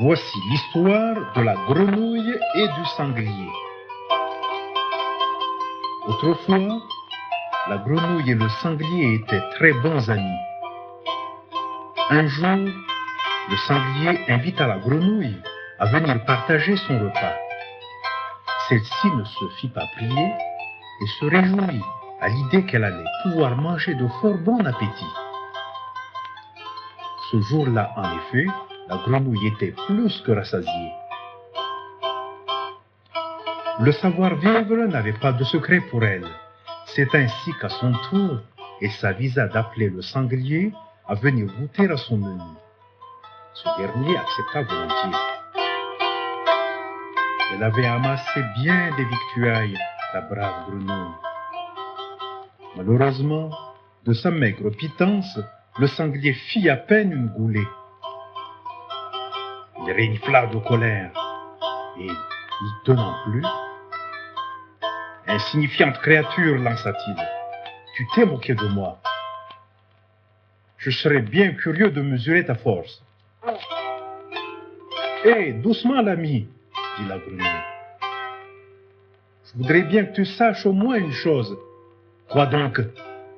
Voici l'histoire de la grenouille et du sanglier. Autrefois, la grenouille et le sanglier étaient très bons amis. Un jour, le sanglier invita la grenouille à venir partager son repas. Celle-ci ne se fit pas prier et se réjouit à l'idée qu'elle allait pouvoir manger de fort bon appétit. Ce jour-là, en effet, la grenouille était plus que rassasiée. Le savoir-vivre n'avait pas de secret pour elle. C'est ainsi qu'à son tour, elle s'avisa d'appeler le sanglier à venir goûter à son menu. Ce dernier accepta volontiers. Elle avait amassé bien des victuailles, la brave grenouille. Malheureusement, de sa maigre pitance, le sanglier fit à peine une goulée. Il renifla de colère et, n'y tenant plus, « Insignifiante créature, lança-t-il, tu t'es moqué de moi. Je serais bien curieux de mesurer ta force. »« Hé, doucement, l'ami, dit la grenouille. Je voudrais bien que tu saches au moins une chose. Quoi donc ?»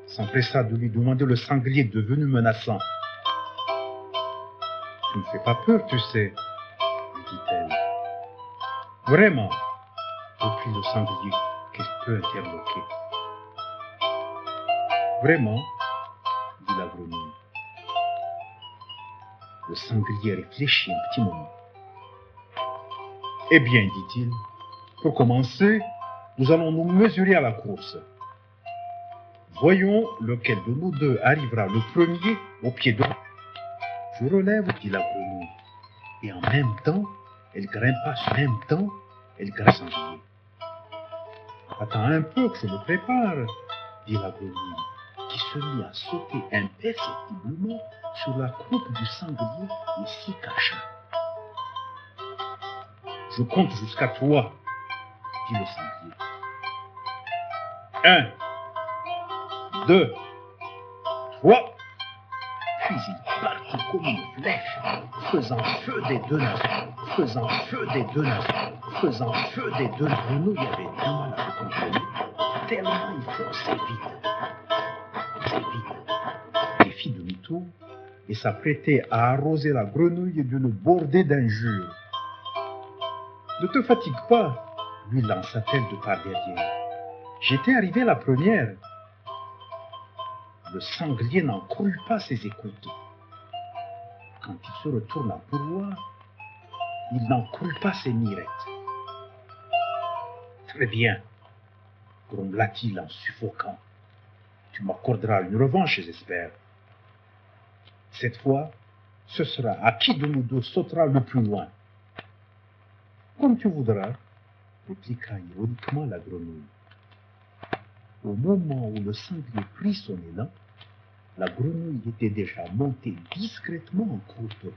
s'empressa de lui demander le sanglier devenu menaçant. « Tu ne fais pas peur, tu sais, lui dit-elle. Vraiment, reprit le sanglier, qu'elle peut interloquer. Vraiment, dit la grenouille. Le sanglier réfléchit un petit moment. Eh bien, dit-il, pour commencer, nous allons nous mesurer à la course. Voyons lequel de nous deux arrivera le premier au pied de... Je relève, dit la grenouille, et en même temps, elle grimpa sur en même temps, elle grimpa le sanglier. Attends un peu que je me prépare, dit la grenouille, qui se mit à sauter imperceptiblement sur la croupe du sanglier et s'y cacha. Je compte jusqu'à 3, dit le sanglier. 1, 2, 3. Puis il partit comme une flèche, faisant feu des deux navires, faisant feu des deux navires, faisant feu des deux navires. Grenouille avait du mal à le contrôler, tellement il fonçait vite. Il fit demi-tour et s'apprêtait à arroser la grenouille d'une bordée d'injures. Ne te fatigue pas, lui lança-t-elle de par derrière. J'étais arrivée la première. Le sanglier n'en crut pas ses écoutes. Quand il se retourna pour voir, il n'en crut pas ses mirettes. Très bien, grommela-t-il en suffoquant. Tu m'accorderas une revanche, j'espère. Cette fois, ce sera à qui de nous deux sautera le plus loin. Comme tu voudras, répliqua ironiquement la grenouille. Au moment où le sanglier prit son élan, la grenouille était déjà montée discrètement en croupe.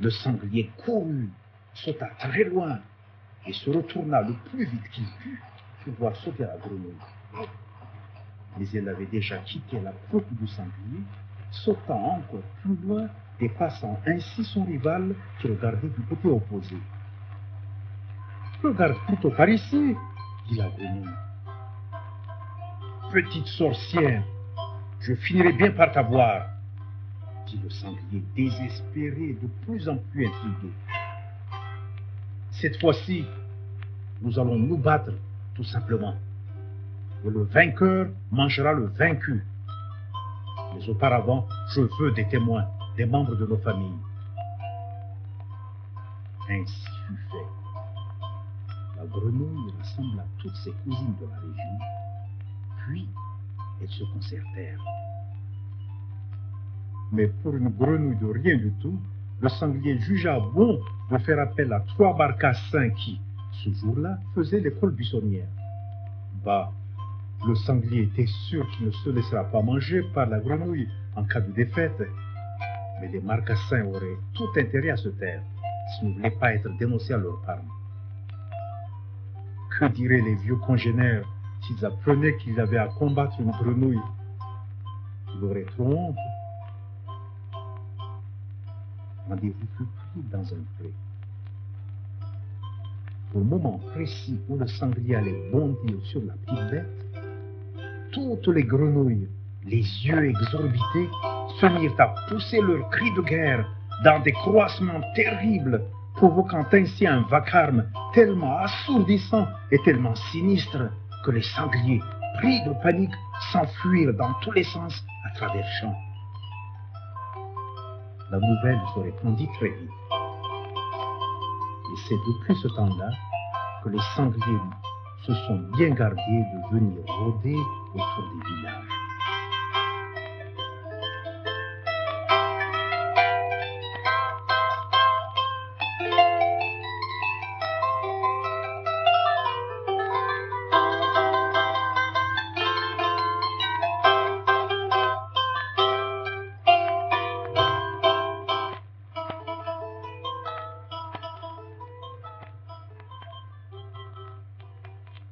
Le sanglier courut, sauta très loin et se retourna le plus vite qu'il put pour voir sauter la grenouille. Mais elle avait déjà quitté la croupe du sanglier, sautant encore plus loin, dépassant ainsi son rival qui regardait du côté opposé. « Regarde plutôt par ici, dit la grenouille. Petite sorcière, je finirai bien par t'avoir, dit le sanglier, désespéré et de plus en plus intrigué. Cette fois-ci, nous allons nous battre, tout simplement. Et le vainqueur mangera le vaincu. Mais auparavant, je veux des témoins, des membres de nos familles. Ainsi fut fait. La grenouille rassembla toutes ses cousines de la région, puis elles se concertèrent. Mais pour une grenouille de rien du tout, le sanglier jugea bon de faire appel à 3 barcassins qui, ce jour-là, faisaient l'école buissonnière. Bah, le sanglier était sûr qu'il ne se laissera pas manger par la grenouille en cas de défaite. Mais les marcassins auraient tout intérêt à se taire s'ils ne voulaient pas être dénoncés à leur parents. Que diraient les vieux congénères s'ils apprenaient qu'ils avaient à combattre une grenouille? Ils auraient trop honte. Rendez-vous fut pris. rapide dans un pré. Au moment précis où le sanglier allait bondir sur la petite bête, toutes les grenouilles, les yeux exorbités, se mirent à pousser leurs cris de guerre dans des croissements terribles, provoquant ainsi un vacarme tellement assourdissant et tellement sinistre que les sangliers, pris de panique, s'enfuirent dans tous les sens à travers champs. La nouvelle se répandit très vite. Et c'est depuis ce temps-là que les sangliers se sont bien gardés de venir rôder autour des villages.